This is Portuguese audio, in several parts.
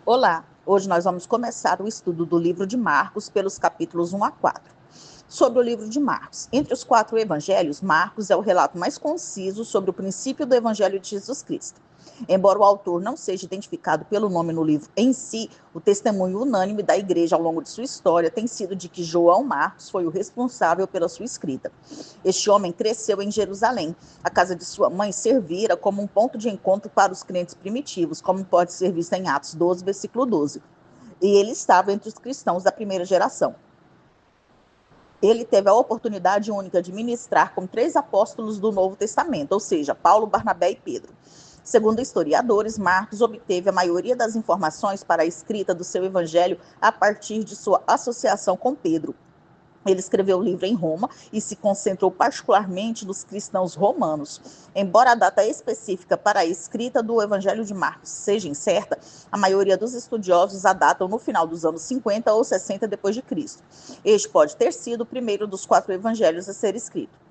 Olá, hoje nós vamos começar o estudo do livro de Marcos pelos capítulos 1 a 4. Sobre o livro de Marcos. Entre os 4 evangelhos, Marcos é o relato mais conciso sobre o princípio do evangelho de Jesus Cristo. Embora o autor não seja identificado pelo nome no livro em si, o testemunho unânime da igreja ao longo de sua história tem sido de que João Marcos foi o responsável pela sua escrita. Este homem cresceu em Jerusalém. A casa de sua mãe servira como um ponto de encontro para os crentes primitivos, como pode ser visto em Atos 12, versículo 12. E ele estava entre os cristãos da primeira geração. Ele teve a oportunidade única de ministrar com 3 apóstolos do Novo Testamento, ou seja, Paulo, Barnabé e Pedro. Segundo historiadores, Marcos obteve a maioria das informações para a escrita do seu evangelho a partir de sua associação com Pedro. Ele escreveu o livro em Roma e se concentrou particularmente nos cristãos romanos. Embora a data específica para a escrita do Evangelho de Marcos seja incerta, a maioria dos estudiosos a datam no final dos anos 50 ou 60 depois de Cristo. Este pode ter sido o primeiro dos 4 evangelhos a ser escrito.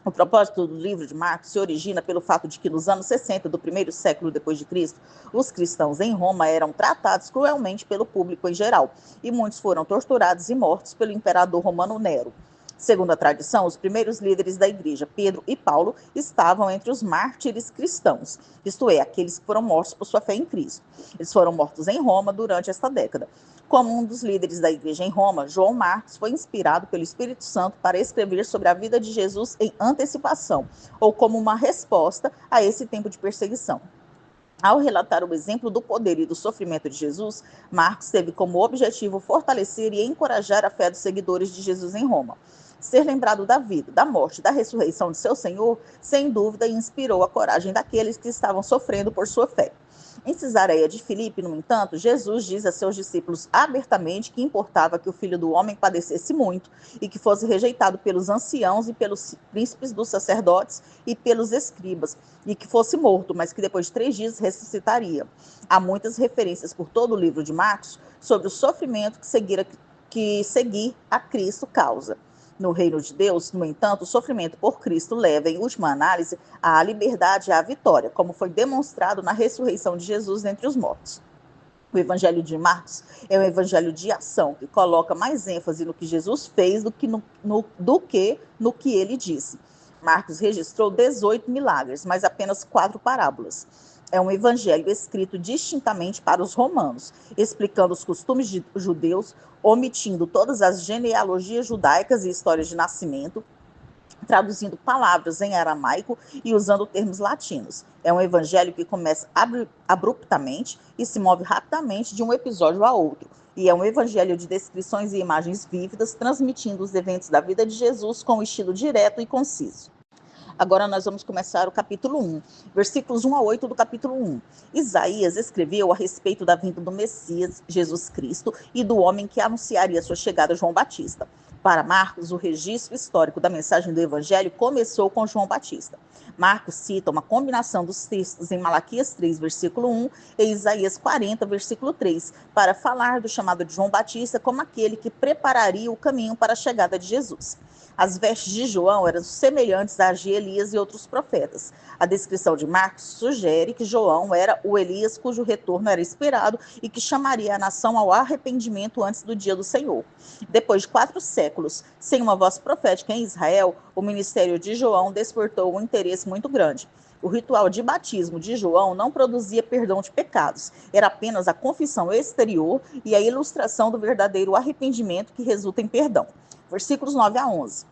O propósito do livro de Marcos se origina pelo fato de que nos anos 60 do primeiro século depois de Cristo, os cristãos em Roma eram tratados cruelmente pelo público em geral, e muitos foram torturados e mortos pelo imperador romano Nero. Segundo a tradição, os primeiros líderes da igreja, Pedro e Paulo, estavam entre os mártires cristãos, isto é, aqueles que foram mortos por sua fé em Cristo. Eles foram mortos em Roma durante esta década. Como um dos líderes da igreja em Roma, João Marcos foi inspirado pelo Espírito Santo para escrever sobre a vida de Jesus em antecipação, ou como uma resposta a esse tempo de perseguição. Ao relatar o exemplo do poder e do sofrimento de Jesus, Marcos teve como objetivo fortalecer e encorajar a fé dos seguidores de Jesus em Roma. Ser lembrado da vida, da morte e da ressurreição de seu Senhor, sem dúvida, inspirou a coragem daqueles que estavam sofrendo por sua fé. Em Cesareia de Filipe, no entanto, Jesus diz a seus discípulos abertamente que importava que o Filho do Homem padecesse muito e que fosse rejeitado pelos anciãos e pelos príncipes dos sacerdotes e pelos escribas, e que fosse morto, mas que depois de 3 dias ressuscitaria. Há muitas referências por todo o livro de Marcos sobre o sofrimento que seguir a Cristo causa. No reino de Deus, no entanto, o sofrimento por Cristo leva, em última análise, à liberdade e à vitória, como foi demonstrado na ressurreição de Jesus dentre os mortos. O evangelho de Marcos é um evangelho de ação, que coloca mais ênfase no que Jesus fez do que no que ele disse. Marcos registrou 18 milagres, mas apenas 4 parábolas. É um evangelho escrito distintamente para os romanos, explicando os costumes judeus, omitindo todas as genealogias judaicas e histórias de nascimento, traduzindo palavras em aramaico e usando termos latinos. É um evangelho que começa abruptamente e se move rapidamente de um episódio a outro. E é um evangelho de descrições e imagens vívidas, transmitindo os eventos da vida de Jesus com um estilo direto e conciso. Agora nós vamos começar o capítulo 1, versículos 1 a 8 do capítulo 1. Isaías escreveu a respeito da vinda do Messias, Jesus Cristo, e do homem que anunciaria sua chegada, João Batista. Para Marcos, o registro histórico da mensagem do Evangelho começou com João Batista. Marcos cita uma combinação dos textos em Malaquias 3, versículo 1 e Isaías 40, versículo 3, para falar do chamado de João Batista como aquele que prepararia o caminho para a chegada de Jesus. As vestes de João eram semelhantes às de Elias e outros profetas. A descrição de Marcos sugere que João era o Elias cujo retorno era esperado e que chamaria a nação ao arrependimento antes do dia do Senhor. Depois de 4 séculos, sem uma voz profética em Israel, o ministério de João despertou um interesse muito grande. O ritual de batismo de João não produzia perdão de pecados, era apenas a confissão exterior e a ilustração do verdadeiro arrependimento que resulta em perdão. Versículos 9 a 11.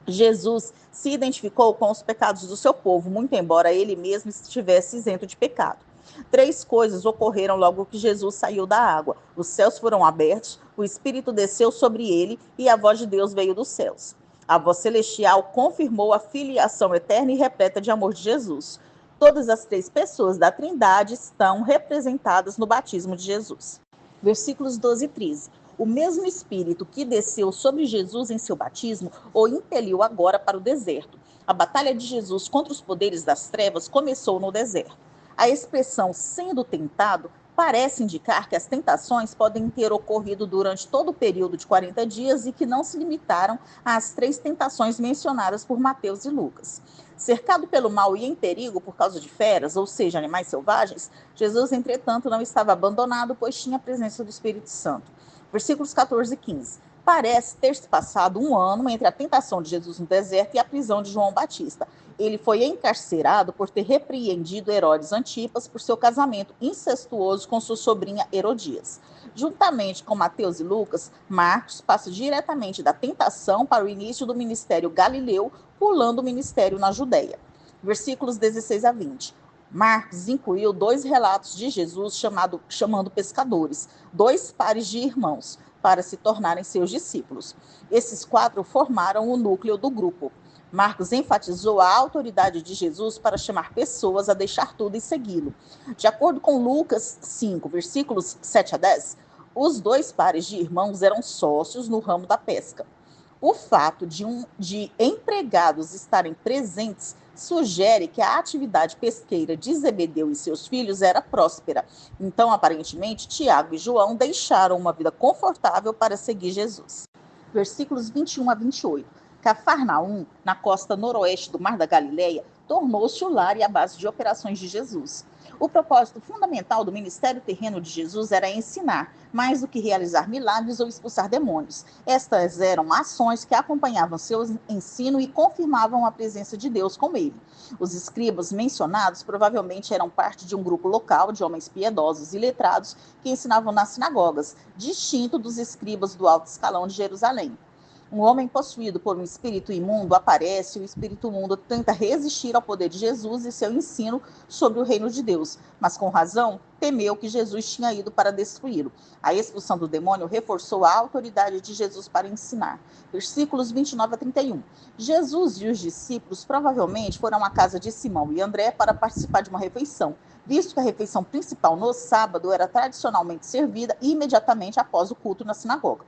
Jesus se identificou com os pecados do seu povo, muito embora ele mesmo estivesse isento de pecado. 3 coisas ocorreram logo que Jesus saiu da água. Os céus foram abertos, o Espírito desceu sobre ele e a voz de Deus veio dos céus. A voz celestial confirmou a filiação eterna e repleta de amor de Jesus. Todas as 3 pessoas da Trindade estão representadas no batismo de Jesus. Versículos 12 e 13. O mesmo Espírito que desceu sobre Jesus em seu batismo o impeliu agora para o deserto. A batalha de Jesus contra os poderes das trevas começou no deserto. A expressão sendo tentado Parece indicar que as tentações podem ter ocorrido durante todo o período de 40 dias e que não se limitaram às 3 tentações mencionadas por Mateus e Lucas. Cercado pelo mal e em perigo por causa de feras, ou seja, animais selvagens, Jesus, entretanto, não estava abandonado, pois tinha a presença do Espírito Santo. Versículos 14 e 15. Parece ter se passado um ano entre a tentação de Jesus no deserto e a prisão de João Batista. Ele foi encarcerado por ter repreendido Herodes Antipas por seu casamento incestuoso com sua sobrinha Herodias. Juntamente com Mateus e Lucas, Marcos passa diretamente da tentação para o início do ministério galileu, pulando o ministério na Judéia. Versículos 16 a 20. Marcos incluiu 2 relatos de Jesus chamando pescadores, 2 pares de irmãos, para se tornarem seus discípulos. Esses 4 formaram o núcleo do grupo. Marcos enfatizou a autoridade de Jesus para chamar pessoas a deixar tudo e segui-lo. De acordo com Lucas 5, versículos 7 a 10, os 2 pares de irmãos eram sócios no ramo da pesca. O fato de empregados estarem presentes sugere que a atividade pesqueira de Zebedeu e seus filhos era próspera. Então, aparentemente, Tiago e João deixaram uma vida confortável para seguir Jesus. Versículos 21 a 28. Cafarnaum, na costa noroeste do Mar da Galileia, tornou-se o lar e a base de operações de Jesus. O propósito fundamental do ministério terreno de Jesus era ensinar, mais do que realizar milagres ou expulsar demônios. Estas eram ações que acompanhavam seu ensino e confirmavam a presença de Deus com ele. Os escribas mencionados provavelmente eram parte de um grupo local de homens piedosos e letrados que ensinavam nas sinagogas, distinto dos escribas do alto escalão de Jerusalém. Um homem possuído por um espírito imundo aparece e o espírito imundo tenta resistir ao poder de Jesus e seu ensino sobre o reino de Deus, mas com razão temeu que Jesus tinha ido para destruí-lo. A expulsão do demônio reforçou a autoridade de Jesus para ensinar. Versículos 29 a 31. Jesus e os discípulos provavelmente foram à casa de Simão e André para participar de uma refeição, visto que a refeição principal no sábado era tradicionalmente servida imediatamente após o culto na sinagoga.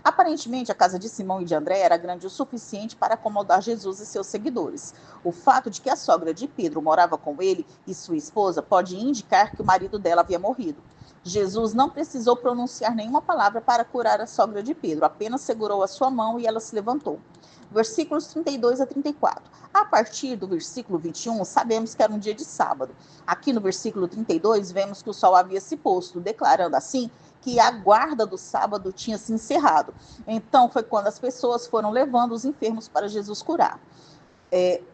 Aparentemente, a casa de Simão e de André era grande o suficiente para acomodar Jesus e seus seguidores. O fato de que a sogra de Pedro morava com ele e sua esposa pode indicar que o marido dela havia morrido. Jesus não precisou pronunciar nenhuma palavra para curar a sogra de Pedro, apenas segurou a sua mão e ela se levantou. Versículos 32 a 34. A partir do versículo 21, sabemos que era um dia de sábado. Aqui no versículo 32, vemos que o sol havia se posto, declarando assim que a guarda do sábado tinha se encerrado. Então, foi quando as pessoas foram levando os enfermos para Jesus curar.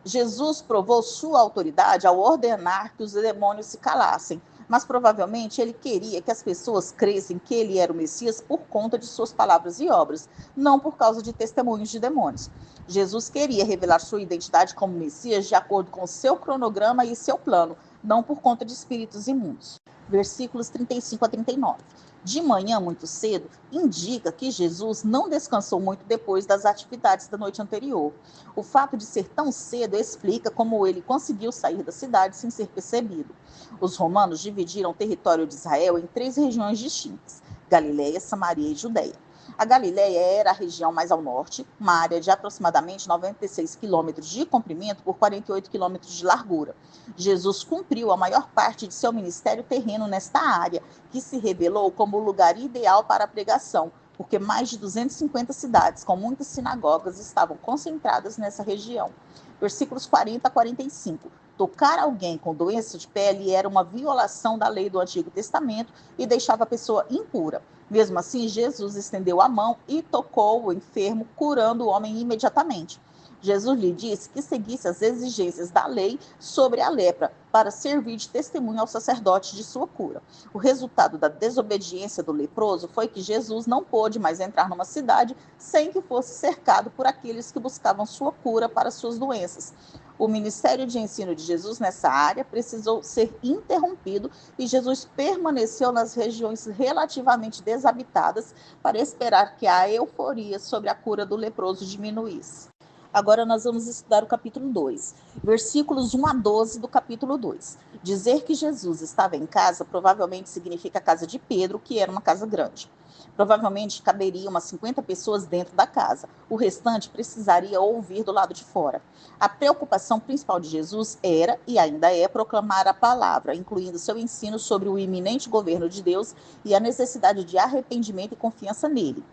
Jesus provou sua autoridade ao ordenar que os demônios se calassem, mas provavelmente ele queria que as pessoas crescem que ele era o Messias por conta de suas palavras e obras, não por causa de testemunhos de demônios. Jesus queria revelar sua identidade como Messias de acordo com seu cronograma e seu plano, não por conta de espíritos imundos. Versículos 35 a 39. De manhã, muito cedo, indica que Jesus não descansou muito depois das atividades da noite anterior. O fato de ser tão cedo explica como ele conseguiu sair da cidade sem ser percebido. Os romanos dividiram o território de Israel em 3 regiões distintas: Galileia, Samaria e Judeia. A Galileia era a região mais ao norte, uma área de aproximadamente 96 quilômetros de comprimento por 48 quilômetros de largura. Jesus cumpriu a maior parte de seu ministério terreno nesta área, que se revelou como o lugar ideal para a pregação, porque mais de 250 cidades com muitas sinagogas estavam concentradas nessa região. Versículos 40 a 45. Tocar alguém com doença de pele era uma violação da lei do Antigo Testamento e deixava a pessoa impura. Mesmo assim, Jesus estendeu a mão e tocou o enfermo, curando o homem imediatamente. Jesus lhe disse que seguisse as exigências da lei sobre a lepra, para servir de testemunho ao sacerdote de sua cura. O resultado da desobediência do leproso foi que Jesus não pôde mais entrar numa cidade sem que fosse cercado por aqueles que buscavam sua cura para suas doenças. O ministério de ensino de Jesus nessa área precisou ser interrompido e Jesus permaneceu nas regiões relativamente desabitadas para esperar que a euforia sobre a cura do leproso diminuísse. Agora nós vamos estudar o capítulo 2, versículos 1 a 12 do capítulo 2. Dizer que Jesus estava em casa provavelmente significa a casa de Pedro, que era uma casa grande. Provavelmente caberia umas 50 pessoas dentro da casa. O restante precisaria ouvir do lado de fora. A preocupação principal de Jesus era, e ainda é, proclamar a palavra, incluindo seu ensino sobre o iminente governo de Deus e a necessidade de arrependimento e confiança nele.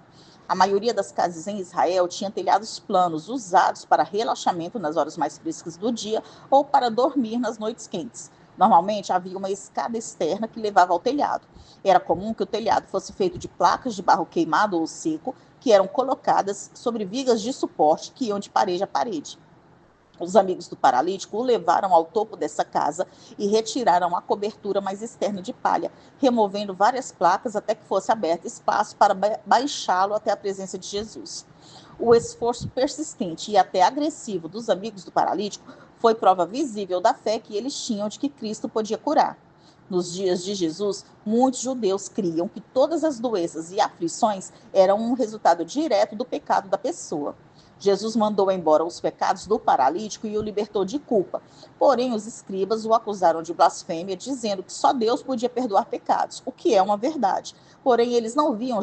A maioria das casas em Israel tinha telhados planos, usados para relaxamento nas horas mais frescas do dia ou para dormir nas noites quentes. Normalmente havia uma escada externa que levava ao telhado. Era comum que o telhado fosse feito de placas de barro queimado ou seco, que eram colocadas sobre vigas de suporte que iam de parede a parede. Os amigos do paralítico o levaram ao topo dessa casa e retiraram a cobertura mais externa de palha, removendo várias placas até que fosse aberto espaço para baixá-lo até a presença de Jesus. O esforço persistente e até agressivo dos amigos do paralítico foi prova visível da fé que eles tinham de que Cristo podia curar. Nos dias de Jesus, muitos judeus criam que todas as doenças e aflições eram um resultado direto do pecado da pessoa. Jesus mandou embora os pecados do paralítico e o libertou de culpa. Porém, os escribas o acusaram de blasfêmia, dizendo que só Deus podia perdoar pecados, o que é uma verdade. Porém, eles não viam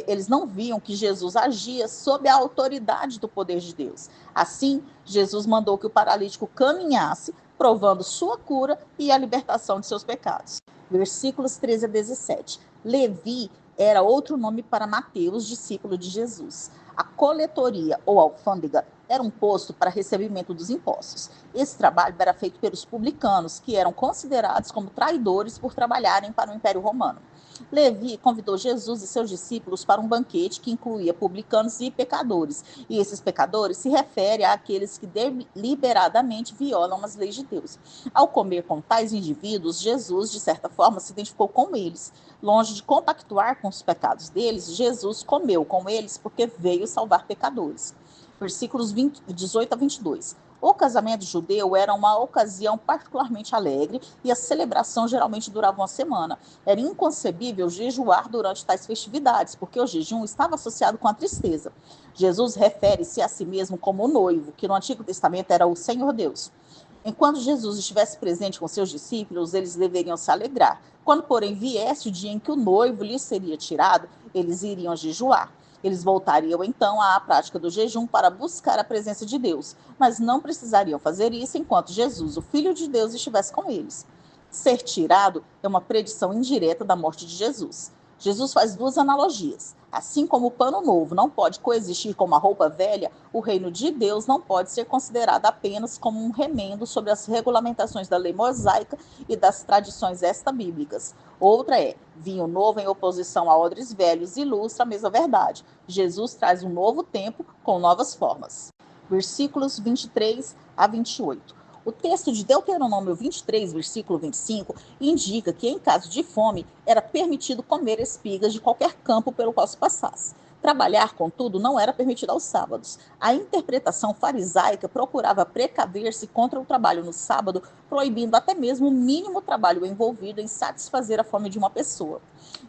eles não viam que Jesus agia sob a autoridade do poder de Deus. Assim, Jesus mandou que o paralítico caminhasse, provando sua cura e a libertação de seus pecados. Versículos 13 a 17. Levi era outro nome para Mateus, discípulo de Jesus. A coletoria ou alfândega era um posto para recebimento dos impostos. Esse trabalho era feito pelos publicanos, que eram considerados como traidores por trabalharem para o Império Romano. Levi convidou Jesus e seus discípulos para um banquete que incluía publicanos e pecadores. E esses pecadores se referem àqueles que deliberadamente violam as leis de Deus. Ao comer com tais indivíduos, Jesus, de certa forma, se identificou com eles. Longe de compactuar com os pecados deles, Jesus comeu com eles porque veio salvar pecadores. Versículos 18 a 22. O casamento judeu era uma ocasião particularmente alegre e a celebração geralmente durava uma semana. Era inconcebível jejuar durante tais festividades, porque o jejum estava associado com a tristeza. Jesus refere-se a si mesmo como o noivo, que no Antigo Testamento era o Senhor Deus. Enquanto Jesus estivesse presente com seus discípulos, eles deveriam se alegrar. Quando, porém, viesse o dia em que o noivo lhes seria tirado, eles iriam jejuar. Eles voltariam, então, à prática do jejum para buscar a presença de Deus, mas não precisariam fazer isso enquanto Jesus, o Filho de Deus, estivesse com eles. Ser tirado é uma predição indireta da morte de Jesus. Jesus faz duas analogias. Assim como o pano novo não pode coexistir com uma roupa velha, o reino de Deus não pode ser considerado apenas como um remendo sobre as regulamentações da lei mosaica e das tradições extra-bíblicas. Outra é, vinho novo em oposição a odres velhos ilustra a mesma verdade. Jesus traz um novo tempo com novas formas. Versículos 23 a 28. O texto de Deuteronômio 23, versículo 25, indica que, em caso de fome, era permitido comer espigas de qualquer campo pelo qual se passasse. Trabalhar, contudo, não era permitido aos sábados. A interpretação farisaica procurava precaver-se contra o trabalho no sábado, proibindo até mesmo o mínimo trabalho envolvido em satisfazer a fome de uma pessoa.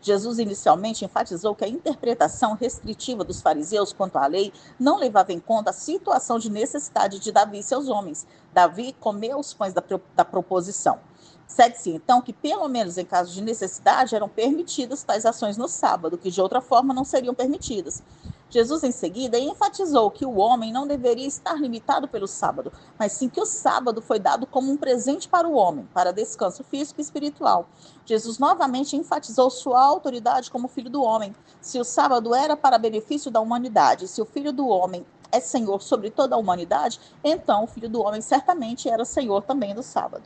Jesus inicialmente enfatizou que a interpretação restritiva dos fariseus quanto à lei não levava em conta a situação de necessidade de Davi e seus homens. Davi comeu os pães da proposição. Segue-se, então, que, pelo menos em caso de necessidade, eram permitidas tais ações no sábado, que de outra forma não seriam permitidas. Jesus, em seguida, enfatizou que o homem não deveria estar limitado pelo sábado, mas sim que o sábado foi dado como um presente para o homem, para descanso físico e espiritual. Jesus novamente enfatizou sua autoridade como filho do homem. Se o sábado era para benefício da humanidade, se o filho do homem é senhor sobre toda a humanidade, então o filho do homem certamente era senhor também do sábado.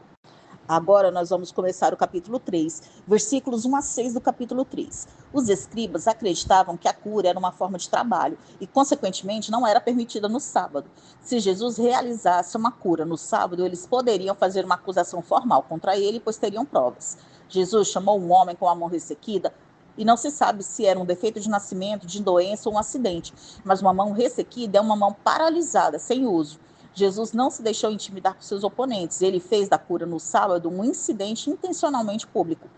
Agora nós vamos começar o capítulo 3, versículos 1 a 6 do capítulo 3. Os escribas acreditavam que a cura era uma forma de trabalho e, consequentemente, não era permitida no sábado. Se Jesus realizasse uma cura no sábado, eles poderiam fazer uma acusação formal contra ele, pois teriam provas. Jesus chamou um homem com a mão ressequida, e não se sabe se era um defeito de nascimento, de doença ou um acidente, mas uma mão ressequida é uma mão paralisada, sem uso. Jesus não se deixou intimidar por seus oponentes. Ele fez da cura no sábado um incidente intencionalmente público.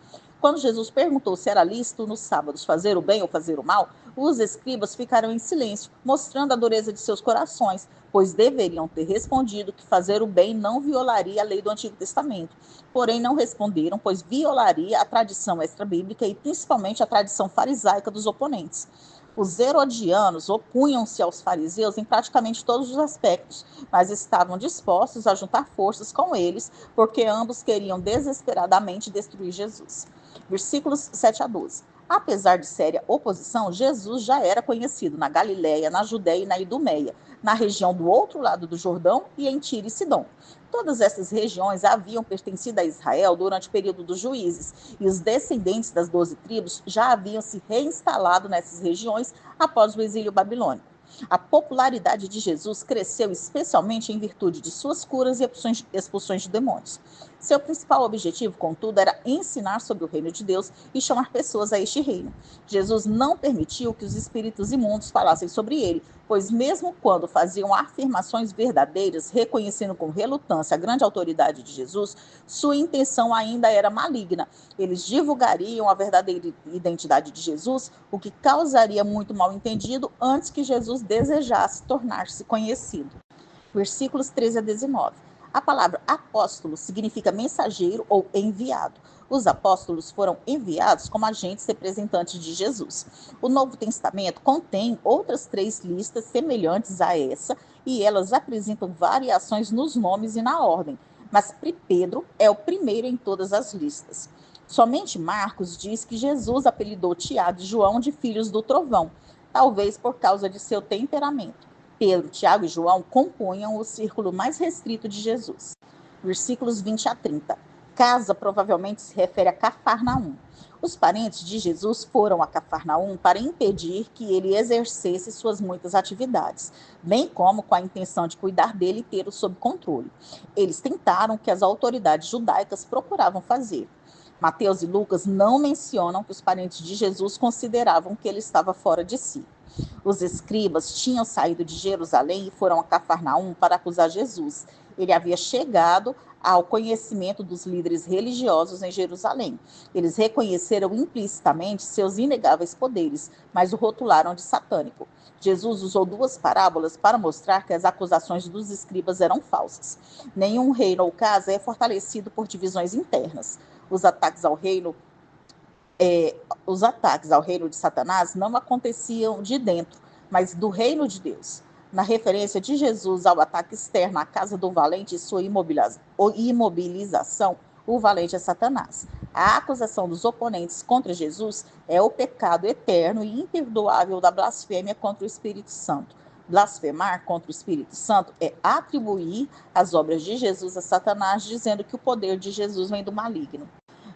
Quando Jesus perguntou se era lícito nos sábados fazer o bem ou fazer o mal, os escribas ficaram em silêncio, mostrando a dureza de seus corações, pois deveriam ter respondido que fazer o bem não violaria a lei do Antigo Testamento. Porém, não responderam, pois violaria a tradição extra-bíblica e principalmente a tradição farisaica dos oponentes. Os herodianos opunham-se aos fariseus em praticamente todos os aspectos, mas estavam dispostos a juntar forças com eles, porque ambos queriam desesperadamente destruir Jesus. Versículos 7 a 12. Apesar de séria oposição, Jesus já era conhecido na Galiléia, na Judéia e na Idumeia, na região do outro lado do Jordão e em Tiro e Sidom. Todas essas regiões haviam pertencido a Israel durante o período dos juízes, e os descendentes das 12 tribos já haviam se reinstalado nessas regiões após o exílio babilônico. A popularidade de Jesus cresceu especialmente em virtude de suas curas e expulsões de demônios. Seu principal objetivo, contudo, era ensinar sobre o reino de Deus e chamar pessoas a este reino. Jesus não permitiu que os espíritos imundos falassem sobre ele, pois mesmo quando faziam afirmações verdadeiras, reconhecendo com relutância a grande autoridade de Jesus, sua intenção ainda era maligna. Eles divulgariam a verdadeira identidade de Jesus, o que causaria muito mal-entendido antes que Jesus desejasse tornar-se conhecido. Versículos 13 a 19. A palavra apóstolo significa mensageiro ou enviado. Os apóstolos foram enviados como agentes representantes de Jesus. O Novo Testamento contém outras 3 listas semelhantes a essa, e elas apresentam variações nos nomes e na ordem, mas Pedro é o primeiro em todas as listas. Somente Marcos diz que Jesus apelidou Tiago e João de filhos do trovão, talvez por causa de seu temperamento. Pedro, Tiago e João compunham o círculo mais restrito de Jesus. Versículos 20 a 30. Casa provavelmente se refere a Cafarnaum. Os parentes de Jesus foram a Cafarnaum para impedir que ele exercesse suas muitas atividades, bem como com a intenção de cuidar dele e tê-lo sob controle. Eles tentaram o que as autoridades judaicas procuravam fazer. Mateus e Lucas não mencionam que os parentes de Jesus consideravam que ele estava fora de si. Os escribas tinham saído de Jerusalém e foram a Cafarnaum para acusar Jesus. Ele havia chegado ao conhecimento dos líderes religiosos em Jerusalém. Eles reconheceram implicitamente seus inegáveis poderes, mas o rotularam de satânico. Jesus usou 2 parábolas para mostrar que as acusações dos escribas eram falsas. Nenhum reino ou casa é fortalecido por divisões internas. Os ataques ao reino de Satanás não aconteciam de dentro, mas do reino de Deus. Na referência de Jesus ao ataque externo à casa do valente e sua imobilização, o valente é Satanás. A acusação dos oponentes contra Jesus é o pecado eterno e imperdoável da blasfêmia contra o Espírito Santo. Blasfemar contra o Espírito Santo é atribuir as obras de Jesus a Satanás, dizendo que o poder de Jesus vem do maligno.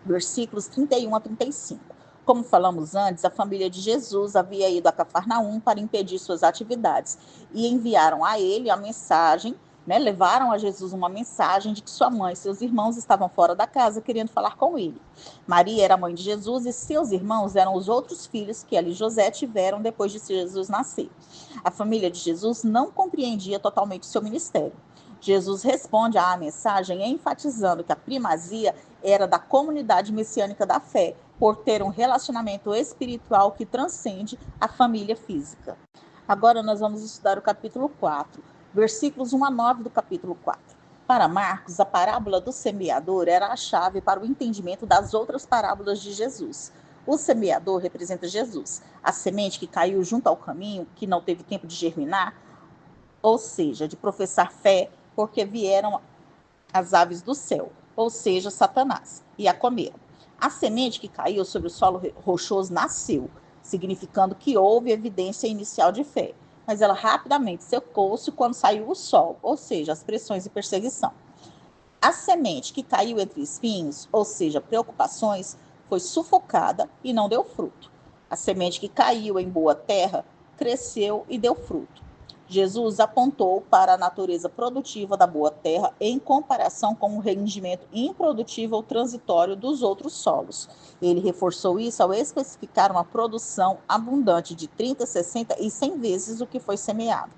Versículos 31 a 35. Como falamos antes, a família de Jesus havia ido a Cafarnaum para impedir suas atividades e enviaram a ele a mensagem, levaram a Jesus uma mensagem de que sua mãe e seus irmãos estavam fora da casa querendo falar com ele. Maria era mãe de Jesus e seus irmãos eram os outros filhos que ela e José tiveram depois de Jesus nascer. A família de Jesus não compreendia totalmente seu ministério. Jesus responde à mensagem enfatizando que a primazia era da comunidade messiânica da fé, por ter um relacionamento espiritual que transcende a família física. Agora nós vamos estudar o capítulo 4, versículos 1 a 9 do capítulo 4. Para Marcos, a parábola do semeador era a chave para o entendimento das outras parábolas de Jesus. O semeador representa Jesus, a semente que caiu junto ao caminho, que não teve tempo de germinar, ou seja, de professar fé, porque vieram as aves do céu, ou seja, Satanás, e a comeram. A semente que caiu sobre o solo rochoso nasceu, significando que houve evidência inicial de fé, mas ela rapidamente secou-se quando saiu o sol, ou seja, as pressões e perseguição. A semente que caiu entre espinhos, ou seja, preocupações, foi sufocada e não deu fruto. A semente que caiu em boa terra cresceu e deu fruto. Jesus apontou para a natureza produtiva da boa terra em comparação com o rendimento improdutivo ou transitório dos outros solos. Ele reforçou isso ao especificar uma produção abundante de 30, 60 e 100 vezes o que foi semeado.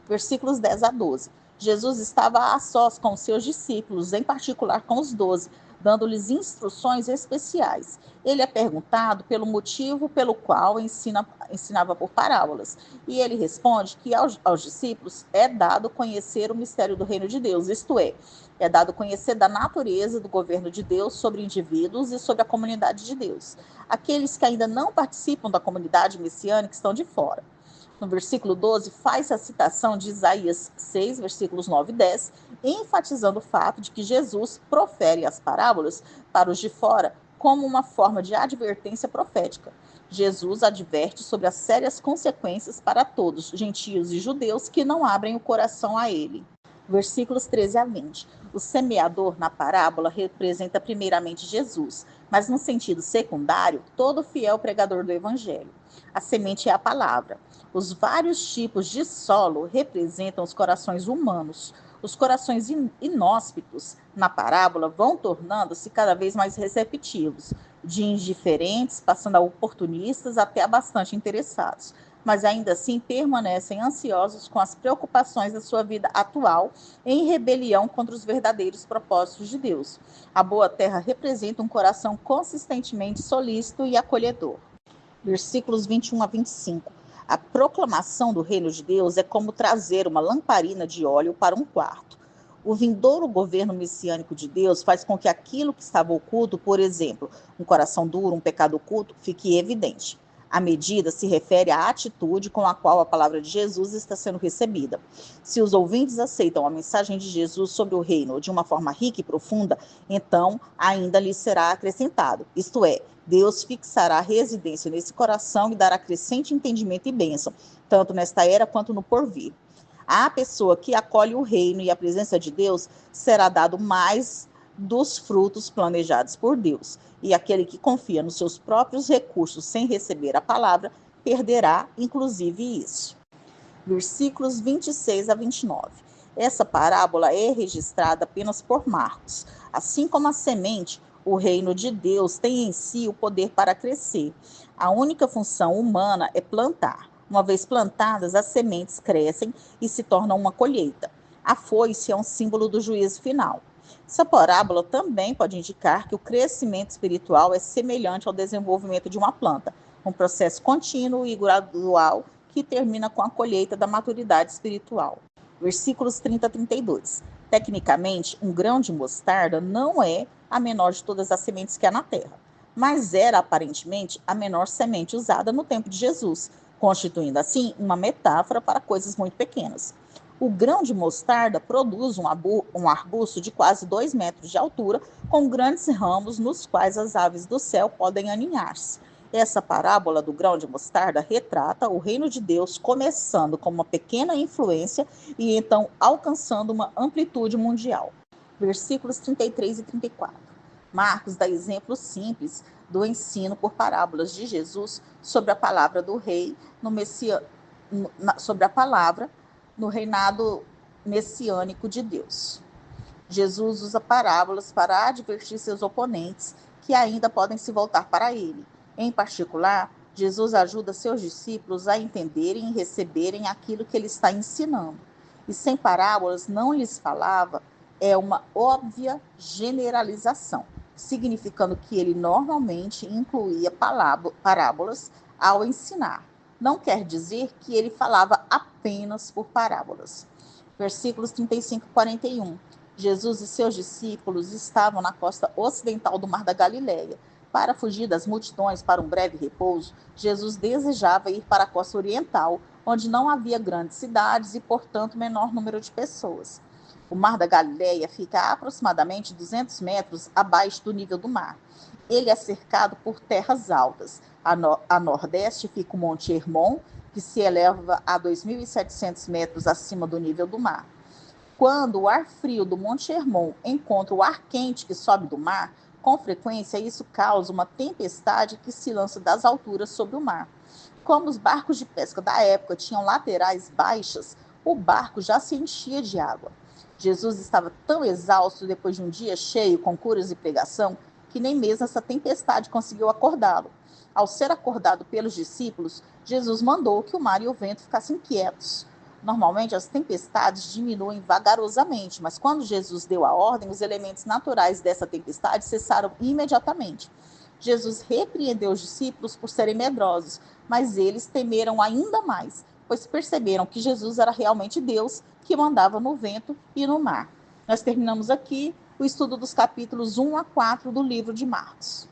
Versículos 10 a 12. Jesus estava a sós com os seus discípulos, em particular com os 12, dando-lhes instruções especiais. Ele é perguntado pelo motivo pelo qual ensinava por parábolas. E ele responde que aos discípulos é dado conhecer o mistério do reino de Deus, isto é dado conhecer da natureza do governo de Deus sobre indivíduos e sobre a comunidade de Deus. Aqueles que ainda não participam da comunidade messiânica estão de fora. No versículo 12, faz a citação de Isaías 6, versículos 9 e 10, enfatizando o fato de que Jesus profere as parábolas para os de fora como uma forma de advertência profética. Jesus adverte sobre as sérias consequências para todos, gentios e judeus, que não abrem o coração a ele. Versículos 13 a 20. O semeador na parábola representa primeiramente Jesus, mas no sentido secundário, todo fiel pregador do evangelho. A semente é a palavra. Os vários tipos de solo representam os corações humanos. Os corações inóspitos na parábola vão tornando-se cada vez mais receptivos, de indiferentes, passando a oportunistas até a bastante interessados, mas ainda assim permanecem ansiosos com as preocupações da sua vida atual, em rebelião contra os verdadeiros propósitos de Deus. A boa terra representa um coração consistentemente solícito e acolhedor. Versículos 21 a 25. A proclamação do reino de Deus é como trazer uma lamparina de óleo para um quarto. O vindouro governo messiânico de Deus faz com que aquilo que estava oculto, por exemplo, um coração duro, um pecado oculto, fique evidente. A medida se refere à atitude com a qual a palavra de Jesus está sendo recebida. Se os ouvintes aceitam a mensagem de Jesus sobre o reino de uma forma rica e profunda, então ainda lhes será acrescentado, isto é, Deus fixará residência nesse coração e dará crescente entendimento e bênção, tanto nesta era quanto no porvir. À pessoa que acolhe o reino e a presença de Deus será dado mais dos frutos planejados por Deus. E aquele que confia nos seus próprios recursos sem receber a palavra, perderá inclusive isso. Versículos 26 a 29. Essa parábola é registrada apenas por Marcos. Assim como a semente, o reino de Deus tem em si o poder para crescer. A única função humana é plantar. Uma vez plantadas, as sementes crescem e se tornam uma colheita. A foice é um símbolo do juízo final. Essa parábola também pode indicar que o crescimento espiritual é semelhante ao desenvolvimento de uma planta, um processo contínuo e gradual que termina com a colheita da maturidade espiritual. Versículos 30 a 32. Tecnicamente, um grão de mostarda não é a menor de todas as sementes que há na terra, mas era aparentemente a menor semente usada no tempo de Jesus, constituindo assim uma metáfora para coisas muito pequenas. O grão de mostarda produz um arbusto de quase 2 metros de altura, com grandes ramos nos quais as aves do céu podem aninhar-se. Essa parábola do grão de mostarda retrata o reino de Deus começando com uma pequena influência e então alcançando uma amplitude mundial. Versículos 33 e 34. Marcos dá exemplos simples do ensino por parábolas de Jesus sobre a palavra do rei sobre a palavra no reinado messiânico de Deus. Jesus usa parábolas para advertir seus oponentes que ainda podem se voltar para ele. Em particular, Jesus ajuda seus discípulos a entenderem e receberem aquilo que ele está ensinando. E sem parábolas não lhes falava é uma óbvia generalização, significando que ele normalmente incluía parábolas ao ensinar. Não quer dizer que ele falava apenas por parábolas. Versículos 35 e 41. Jesus e seus discípulos estavam na costa ocidental do Mar da Galileia. Para fugir das multidões para um breve repouso, Jesus desejava ir para a costa oriental, onde não havia grandes cidades e, portanto, menor número de pessoas. O Mar da Galileia fica a aproximadamente 200 metros abaixo do nível do mar. Ele é cercado por terras altas. A nordeste fica o Monte Hermon, que se eleva a 2.700 metros acima do nível do mar. Quando o ar frio do Monte Hermon encontra o ar quente que sobe do mar, com frequência isso causa uma tempestade que se lança das alturas sobre o mar. Como os barcos de pesca da época tinham laterais baixas, o barco já se enchia de água. Jesus estava tão exausto depois de um dia cheio com curas e pregação, que nem mesmo essa tempestade conseguiu acordá-lo. Ao ser acordado pelos discípulos, Jesus mandou que o mar e o vento ficassem quietos. Normalmente, as tempestades diminuem vagarosamente, mas quando Jesus deu a ordem, os elementos naturais dessa tempestade cessaram imediatamente. Jesus repreendeu os discípulos por serem medrosos, mas eles temeram ainda mais, pois perceberam que Jesus era realmente Deus que mandava no vento e no mar. Nós terminamos aqui o estudo dos capítulos 1 a 4 do livro de Marcos.